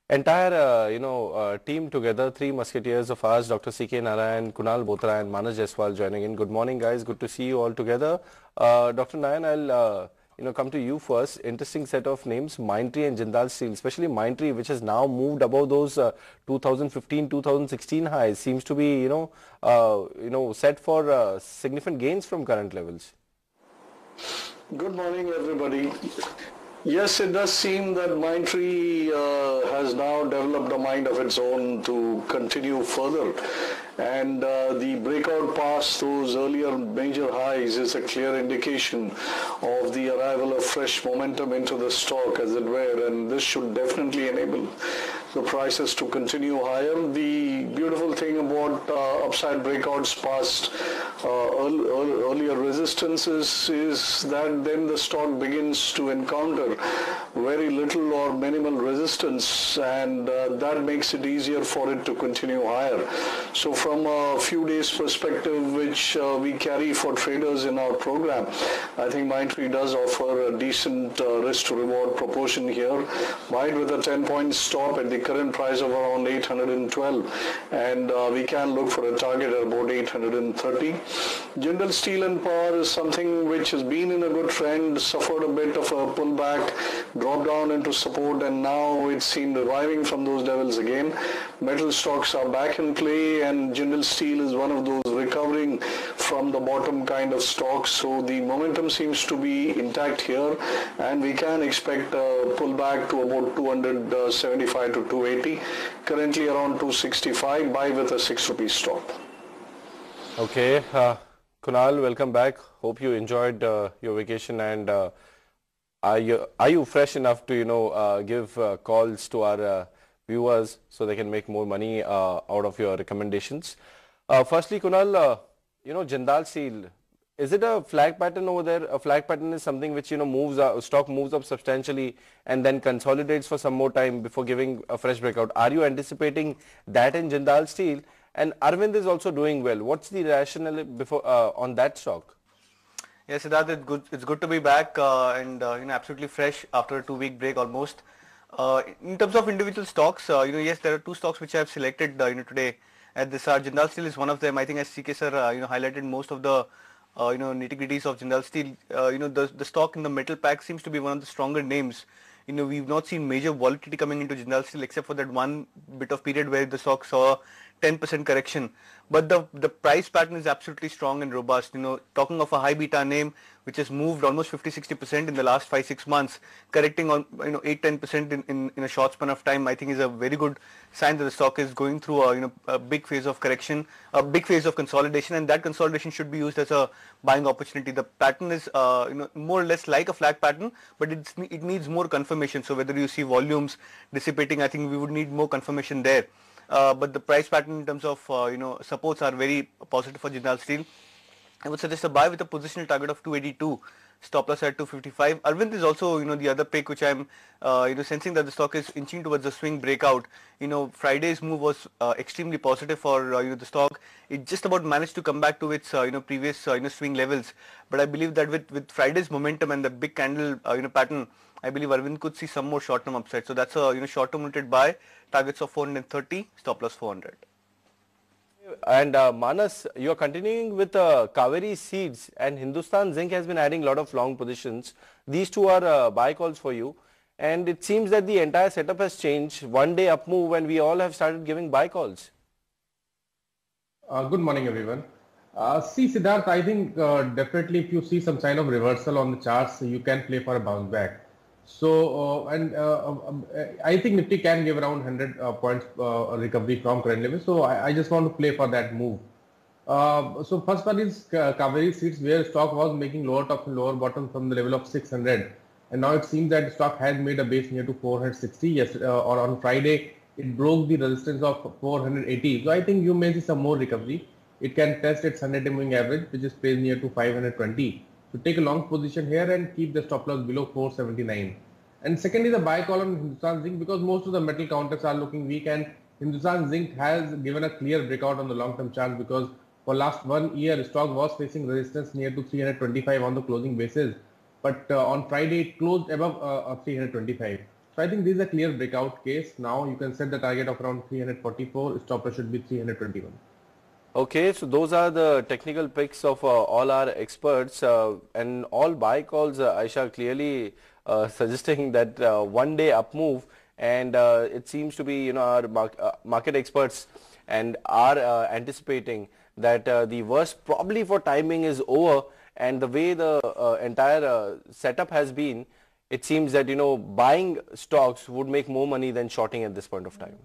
entire team together, three musketeers of ours, Dr. C.K. Narayan, Kunal Botra and Manas Jaiswal joining in. Good morning, guys. Good to see you all together. Dr. Narayan, I'll come to you first. Interesting set of names, Mindtree and Jindal Steel, especially Mindtree, which has now moved above those 2015, 2016 highs, seems to be set for significant gains from current levels. Good morning, everybody. Yes, it does seem that Mindtree has now developed a mind of its own to continue further. And the breakout past those earlier major highs is a clear indication of the arrival of fresh momentum into the stock, as it were, and this should definitely enable the prices to continue higher. The beautiful thing about upside breakouts past earlier resistances is that then the stock begins to encounter very little or minimal resistance, and that makes it easier for it to continue higher. So from a few days perspective, which we carry for traders in our program, I think Mindtree does offer a decent risk to reward proportion here, wide with a 10-point stop at the current price of around 812, and we can look for a target at about 830. Jindal Steel and Power is something which has been in a good trend, suffered a bit of a pullback, dropped down into support, and now it's seen reviving from those levels again. Metal stocks are back in play, and Jindal Steel is one of those recovering from the bottom kind of stocks. So the momentum seems to be intact here, and we can expect a pullback to about 275 to 280. Currently around 265. Buy with a 6 rupee stop. Okay, Kunal, welcome back. Hope you enjoyed your vacation, and are you fresh enough to give calls to our viewers so they can make more money out of your recommendations? Firstly, Kunal, Jindal Steel, is it a flag pattern over there? A flag pattern is something which moves stock moves up substantially and then consolidates for some more time before giving a fresh breakout. Are you anticipating that in Jindal Steel? And Arvind is also doing well. What's the rationale before on that stock? Yes, Siddharth, it's good to be back and absolutely fresh after a 2-week break almost. In terms of individual stocks, yes, there are two stocks which I have selected today. At this Jindal Steel is one of them. I think as CK sir highlighted most of the nitty-gritties of Jindal Steel. The stock in the metal pack seems to be one of the stronger names. We've not seen major volatility coming into Jindal Steel except for that one bit of period where the stock saw 10% correction. But the price pattern is absolutely strong and robust. Talking of a high beta name which has moved almost 50-60% in the last 5-6 months, correcting on 8-10% in a short span of time, I think is a very good sign that the stock is going through a big phase of correction, a big phase of consolidation, and that consolidation should be used as a buying opportunity. The pattern is more or less like a flag pattern, but it needs more confirmation. So whether you see volumes dissipating, I think we would need more confirmation there. But the price pattern in terms of supports are very positive for Jindal Steel. I would suggest a buy with a positional target of 282, stop loss at 255. Arvind is also the other pick which I'm sensing that the stock is inching towards a swing breakout. Friday's move was extremely positive for the stock. It just about managed to come back to its previous swing levels. But I believe that with Friday's momentum and the big candle pattern, I believe Arvind could see some more short-term upside. So that's a short-term limited buy. Targets of 430, stop loss 400. And Manas, you are continuing with Kaveri Seeds, and Hindustan Zinc has been adding a lot of long positions. These two are buy calls for you, and it seems that the entire setup has changed. One day up move, and we all have started giving buy calls. Good morning, everyone. See, Siddharth, I think definitely if you see some sign of reversal on the charts, you can play for a bounce back. So, I think Nifty can give around 100 points recovery from current level. So, I just want to play for that move. So, first one is Kaveri Seeds, where stock was making lower top and lower bottom from the level of 600. And now it seems that stock has made a base near to 460. Yes, or on Friday, it broke the resistance of 480. So, I think you may see some more recovery. It can test its 100-day moving average, which is placed near to 520. So take a long position here and keep the stop loss below 479. And secondly, the buy call on Hindustan Zinc, because most of the metal counters are looking weak, and Hindustan Zinc has given a clear breakout on the long-term chart, because for last 1 year, stock was facing resistance near to 325 on the closing basis. But on Friday, it closed above 325. So I think this is a clear breakout case. Now you can set the target of around 344. Stop loss should be 321. Okay, so those are the technical picks of all our experts and all buy calls. Aisha clearly suggesting that one day up move, and it seems to be our market experts and are anticipating that the worst probably for timing is over, and the way the entire setup has been, it seems that buying stocks would make more money than shorting at this point of time.